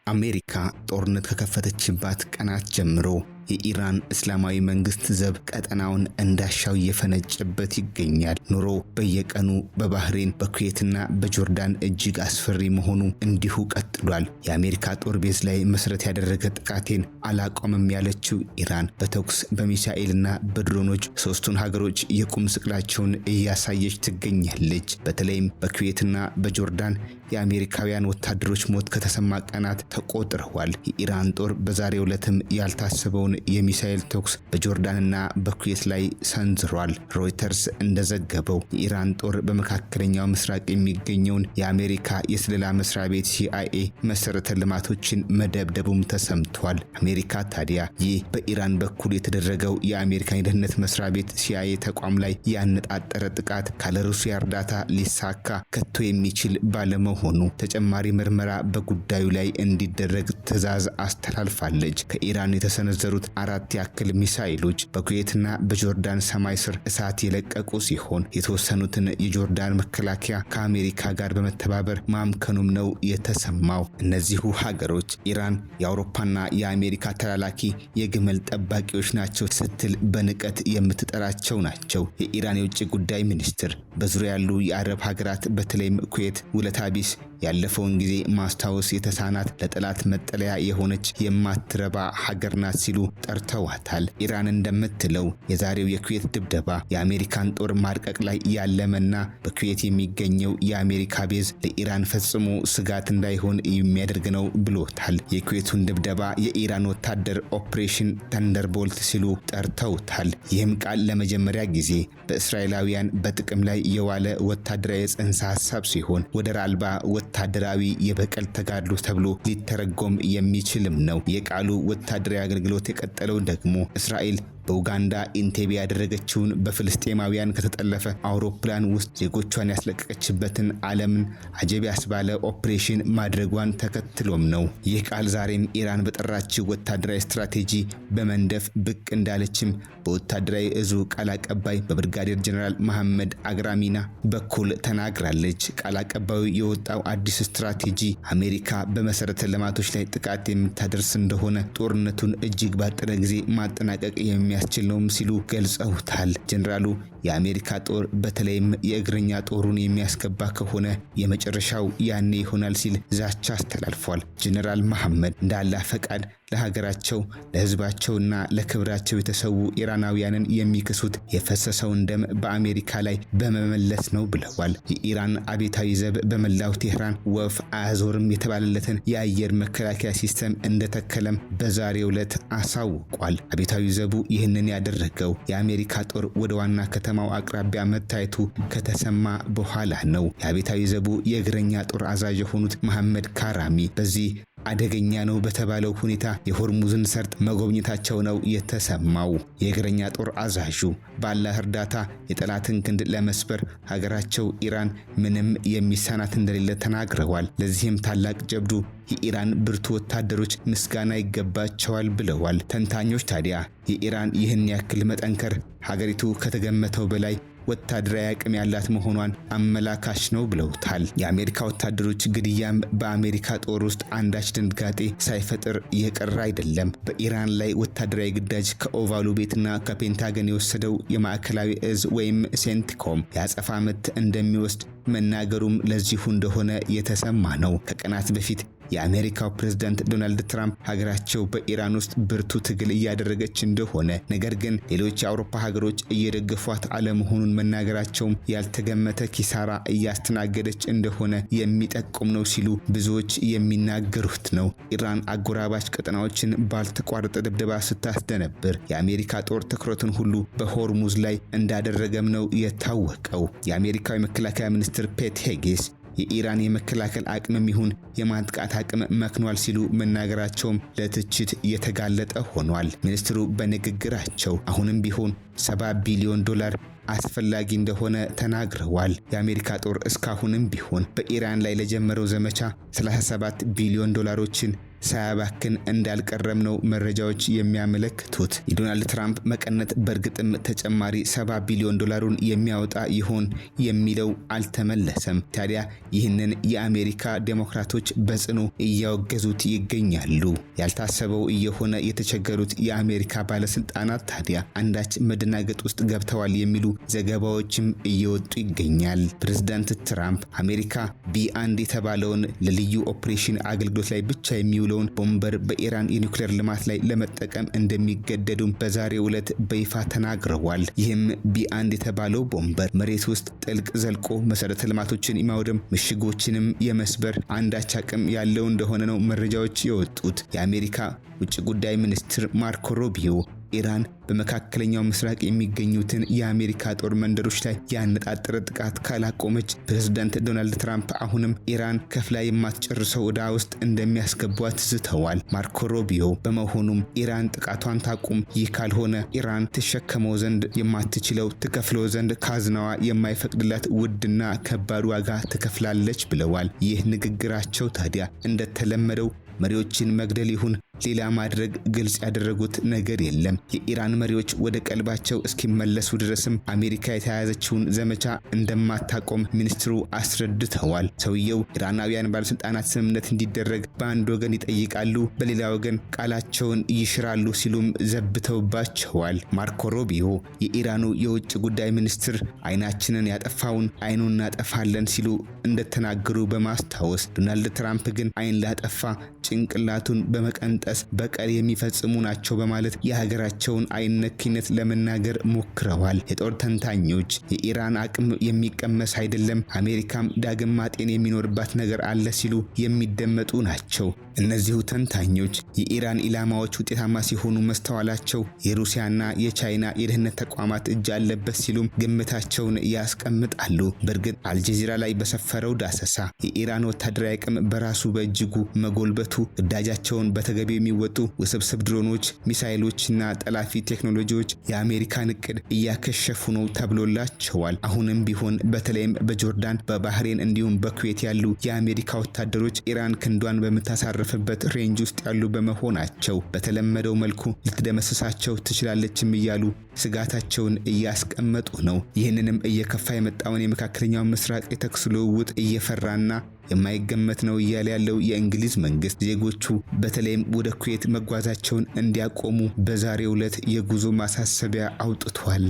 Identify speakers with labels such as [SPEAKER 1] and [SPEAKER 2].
[SPEAKER 1] አሜሪካ ጦርነት ከከፈተችባት ቀናት ጀምሮ የኢራን እስላማዊ መንግስት ዘብ ቀጠናውን እንዳሻው እየፈነጨበት ይገኛል። ኑሮ በየቀኑ በባህሬን በኩዌትና በጆርዳን እጅግ አስፈሪ መሆኑ እንዲሁ ቀጥሏል። የአሜሪካ ጦር ቤዝ ላይ መሰረት ያደረገ ጥቃቴን አላቆምም ያለችው ኢራን በተኩስ በሚሳኤልና በድሮኖች ሶስቱን ሀገሮች የቁም ስቅላቸውን እያሳየች ትገኛለች። በተለይም በኩዌትና በጆርዳን የአሜሪካውያን ወታደሮች ሞት ከተሰማ ቀናት ተቆጥረዋል። የኢራን ጦር በዛሬው ዕለትም ያልታሰበውን የሚሳኤል ተኩስ በጆርዳንና በኩዌት ላይ ሰንዝሯል። ሮይተርስ እንደዘገበው የኢራን ጦር በመካከለኛው ምስራቅ የሚገኘውን የአሜሪካ የስለላ መስሪያ ቤት CIA መሰረተ ልማቶችን መደብደቡም ተሰምቷል። አሜሪካ ታዲያ ይህ በኢራን በኩል የተደረገው የአሜሪካ የደህንነት መስሪያ ቤት CIA ተቋም ላይ ያነጣጠረ ጥቃት ካለ ሩሲያ እርዳታ ሊሳካ ከቶ የሚችል ባለመሆኑ ተጨማሪ ምርመራ በጉዳዩ ላይ እንዲደረግ ትዕዛዝ አስተላልፋለች። ከኢራን የተሰነዘሩት 4 ያክል ሚሳኤሎች በኩዌትና በጆርዳን ሰማይ ስር እሳት የለቀቁ ሲሆን የተወሰኑትን የጆርዳን መከላከያ ከአሜሪካ ጋር በመተባበር ማምከኑም ነው የተሰማው። እነዚሁ ሀገሮች ኢራን የአውሮፓና የአሜሪካ ተላላኪ የግመል ጠባቂዎች ናቸው ስትል በንቀት የምትጠራቸው ናቸው። የኢራን የውጭ ጉዳይ ሚኒስትር በዙሪያ ያሉ የአረብ ሀገራት በተለይም ኩዌት ውለታ ቢስ ያለፈውን ጊዜ ማስታወስ የተሳናት ለጠላት መጠለያ የሆነች የማትረባ ሀገር ናት ሲሉ ጠርተዋታል። ኢራን እንደምትለው የዛሬው የኩዌት ድብደባ የአሜሪካን ጦር ማርቀቅ ላይ ያለመና በኩዌት የሚገኘው የአሜሪካ ቤዝ ለኢራን ፈጽሞ ስጋት እንዳይሆን የሚያደርግ ነው ብሎታል። የኩዌቱን ድብደባ የኢራን ወታደር ኦፕሬሽን ተንደርቦልት ሲሉ ጠርተውታል። ይህም ቃል ለመጀመሪያ ጊዜ በእስራኤላውያን በጥቅም ላይ የዋለ ወታደራዊ ጽንሰ ሐሳብ ሲሆን ወደር አልባ ወታደራዊ የበቀል ተጋድሎ ተብሎ ሊተረጎም የሚችልም ነው። የቃሉ ወታደራዊ አገልግሎት የቀጠለው ደግሞ እስራኤል በኡጋንዳ ኢንቴቤ ያደረገችውን በፍልስጤማውያን ከተጠለፈ አውሮፕላን ውስጥ ዜጎቿን ያስለቀቀችበትን ዓለምን አጀብ ያስባለ ኦፕሬሽን ማድረጓን ተከትሎም ነው። ይህ ቃል ዛሬም ኢራን በጠራችው ወታደራዊ ስትራቴጂ በመንደፍ ብቅ እንዳለችም በወታደራዊ እዙ ቃል አቀባይ በብርጋዴር ጀነራል መሐመድ አግራሚና በኩል ተናግራለች። ቃል አቀባዩ የወጣው አዲስ ስትራቴጂ አሜሪካ በመሰረተ ልማቶች ላይ ጥቃት የምታደርስ እንደሆነ ጦርነቱን እጅግ ባጠረ ጊዜ ማጠናቀቅ የሚያስችል ነው ሲሉ ገልጸውታል። ጀነራሉ የአሜሪካ ጦር በተለይም የእግረኛ ጦሩን የሚያስገባ ከሆነ የመጨረሻው ያኔ ይሆናል ሲል ዛቻ አስተላልፏል። ጀነራል መሐመድ እንዳላህ ፈቃድ ለሀገራቸው ለህዝባቸውና ለክብራቸው የተሰዉ ኢራናውያንን የሚክሱት የፈሰሰውን ደም በአሜሪካ ላይ በመመለስ ነው ብለዋል። የኢራን አብዮታዊ ዘብ በመላው ቴህራን ወፍ አያዞርም የተባለለትን የአየር መከላከያ ሲስተም እንደተከለም በዛሬው ዕለት አሳውቋል። አብዮታዊ ዘቡ ይህንን ያደረገው የአሜሪካ ጦር ወደ ዋና ከተማው አቅራቢያ መታየቱ ከተሰማ በኋላ ነው። የአብዮታዊ ዘቡ የእግረኛ ጦር አዛዥ የሆኑት መሐመድ ካራሚ በዚህ አደገኛ ነው በተባለው ሁኔታ የሆርሙዝን ሰርጥ መጎብኘታቸው ነው የተሰማው። የእግረኛ ጦር አዛዡ ባላህ እርዳታ የጠላትን ክንድ ለመስበር ሀገራቸው ኢራን ምንም የሚሳናት እንደሌለ ተናግረዋል። ለዚህም ታላቅ ጀብዱ የኢራን ብርቱ ወታደሮች ምስጋና ይገባቸዋል ብለዋል። ተንታኞች ታዲያ የኢራን ይህን ያክል መጠንከር ሀገሪቱ ከተገመተው በላይ ወታደራዊ አቅም ያላት መሆኗን አመላካሽ ነው ብለውታል። የአሜሪካ ወታደሮች ግድያም በአሜሪካ ጦር ውስጥ አንዳች ድንጋጤ ሳይፈጥር የቀረ አይደለም። በኢራን ላይ ወታደራዊ ግዳጅ ከኦቫሉ ቤትና ከፔንታገን የወሰደው የማዕከላዊ እዝ ወይም ሴንትኮም የአጸፋ ምት እንደሚወስድ መናገሩም ለዚሁ እንደሆነ የተሰማ ነው። ከቀናት በፊት የአሜሪካው ፕሬዝዳንት ዶናልድ ትራምፕ ሀገራቸው በኢራን ውስጥ ብርቱ ትግል እያደረገች እንደሆነ ነገር ግን ሌሎች የአውሮፓ ሀገሮች እየደገፏት አለመሆኑን መናገራቸውም ያልተገመተ ኪሳራ እያስተናገደች እንደሆነ የሚጠቁም ነው ሲሉ ብዙዎች የሚናገሩት ነው። ኢራን አጎራባች ቀጠናዎችን ባልተቋረጠ ድብደባ ስታስደነብር የአሜሪካ ጦር ትኩረቱን ሁሉ በሆርሙዝ ላይ እንዳደረገም ነው የታወቀው። የአሜሪካው የመከላከያ ሚኒስትር ፔት ሄጌስ የኢራን የመከላከል አቅምም ይሁን የማጥቃት አቅም መክኗል ሲሉ መናገራቸውም ለትችት የተጋለጠ ሆኗል። ሚኒስትሩ በንግግራቸው አሁንም ቢሆን $70 ቢሊዮን አስፈላጊ እንደሆነ ተናግረዋል። የአሜሪካ ጦር እስካሁንም ቢሆን በኢራን ላይ ለጀመረው ዘመቻ $37 ቢሊዮን ሳያባክን እንዳልቀረም ነው መረጃዎች የሚያመለክቱት። የዶናልድ ትራምፕ መቀነት በእርግጥም ተጨማሪ 70 ቢሊዮን ዶላሩን የሚያወጣ ይሆን የሚለው አልተመለሰም። ታዲያ ይህንን የአሜሪካ ዴሞክራቶች በጽኑ እያወገዙት ይገኛሉ። ያልታሰበው እየሆነ የተቸገሩት የአሜሪካ ባለስልጣናት ታዲያ አንዳች መደናገጥ ውስጥ ገብተዋል የሚሉ ዘገባዎችም እየወጡ ይገኛል። ፕሬዝዳንት ትራምፕ አሜሪካ B1 የተባለውን ለልዩ ኦፕሬሽን አገልግሎት ላይ ብቻ የሚውለውን ቦምበር በኢራን የኒውክሌር ልማት ላይ ለመጠቀም እንደሚገደዱም በዛሬው ዕለት በይፋ ተናግረዋል። ይህም B1 የተባለው ቦምበር መሬት ውስጥ ጥልቅ ዘልቆ መሰረተ ልማቶችን የማውደም ምሽጎችንም የመስበር አንዳች አቅም ያለው እንደሆነ ነው መረጃዎች የወጡት። የአሜሪካ ውጭ ጉዳይ ሚኒስትር ማርኮ ሩቢዮ ኢራን በመካከለኛው ምስራቅ የሚገኙትን የአሜሪካ ጦር መንደሮች ላይ ያነጣጠረ ጥቃት ካላቆመች ፕሬዝዳንት ዶናልድ ትራምፕ አሁንም ኢራን ከፍላ የማትጨርሰው ዕዳ ውስጥ እንደሚያስገቧት ዝተዋል። ማርኮ ሩቢዮ በመሆኑም ኢራን ጥቃቷን ታቁም፣ ይህ ካልሆነ ኢራን ትሸከመው ዘንድ የማትችለው ትከፍለው ዘንድ ካዝናዋ የማይፈቅድላት ውድና ከባድ ዋጋ ትከፍላለች ብለዋል። ይህ ንግግራቸው ታዲያ እንደተለመደው መሪዎችን መግደል ይሁን ሌላ ማድረግ ግልጽ ያደረጉት ነገር የለም። የኢራን መሪዎች ወደ ቀልባቸው እስኪመለሱ ድረስም አሜሪካ የተያያዘችውን ዘመቻ እንደማታቆም ሚኒስትሩ አስረድተዋል። ሰውየው ኢራናውያን ባለስልጣናት ስምምነት እንዲደረግ በአንድ ወገን ይጠይቃሉ፣ በሌላ ወገን ቃላቸውን ይሽራሉ ሲሉም ዘብተውባቸዋል። ማርኮ ሩቢዮ የኢራኑ የውጭ ጉዳይ ሚኒስትር አይናችንን ያጠፋውን አይኑን እናጠፋለን ሲሉ እንደተናገሩ በማስታወስ ዶናልድ ትራምፕ ግን አይን ላጠፋ ጭንቅላቱን በመቀንጠስ በቀል የሚፈጽሙ ናቸው በማለት የሀገራቸውን አይነኪነት ለመናገር ሞክረዋል። የጦር ተንታኞች የኢራን አቅም የሚቀመስ አይደለም፣ አሜሪካም ዳግም ማጤን የሚኖርባት ነገር አለ ሲሉ የሚደመጡ ናቸው። እነዚሁ ተንታኞች የኢራን ኢላማዎች ውጤታማ ሲሆኑ መስተዋላቸው የሩሲያና የቻይና የደህንነት ተቋማት እጅ አለበት ሲሉም ግምታቸውን ያስቀምጣሉ። በእርግጥ አልጀዚራ ላይ በሰፈረው ዳሰሳ የኢራን ወታደራዊ አቅም በራሱ በእጅጉ መጎልበቱ ግዳጃቸውን በተገቢው የሚወጡ ውስብስብ ድሮኖች፣ ሚሳኤሎችና ጠላፊ ቴክኖሎጂዎች የአሜሪካን እቅድ እያከሸፉ ነው ተብሎላቸዋል። አሁንም ቢሆን በተለይም በጆርዳን፣ በባህሬን እንዲሁም በኩዌት ያሉ የአሜሪካ ወታደሮች ኢራን ክንዷን በምታሳርፍበት ሬንጅ ውስጥ ያሉ በመሆናቸው በተለመደው መልኩ ልትደመስሳቸው ትችላለችም እያሉ ስጋታቸውን እያስቀመጡ ነው። ይህንንም እየከፋ የመጣውን የመካከለኛው ምስራቅ የተኩስ ልውውጥ እየፈራና የማይገመት ነው እያለ ያለው የእንግሊዝ መንግስት ዜጎቹ በተለይም ወደ ኩዌት መጓዛቸውን እንዲያቆሙ በዛሬው ዕለት የጉዞ ማሳሰቢያ አውጥቷል።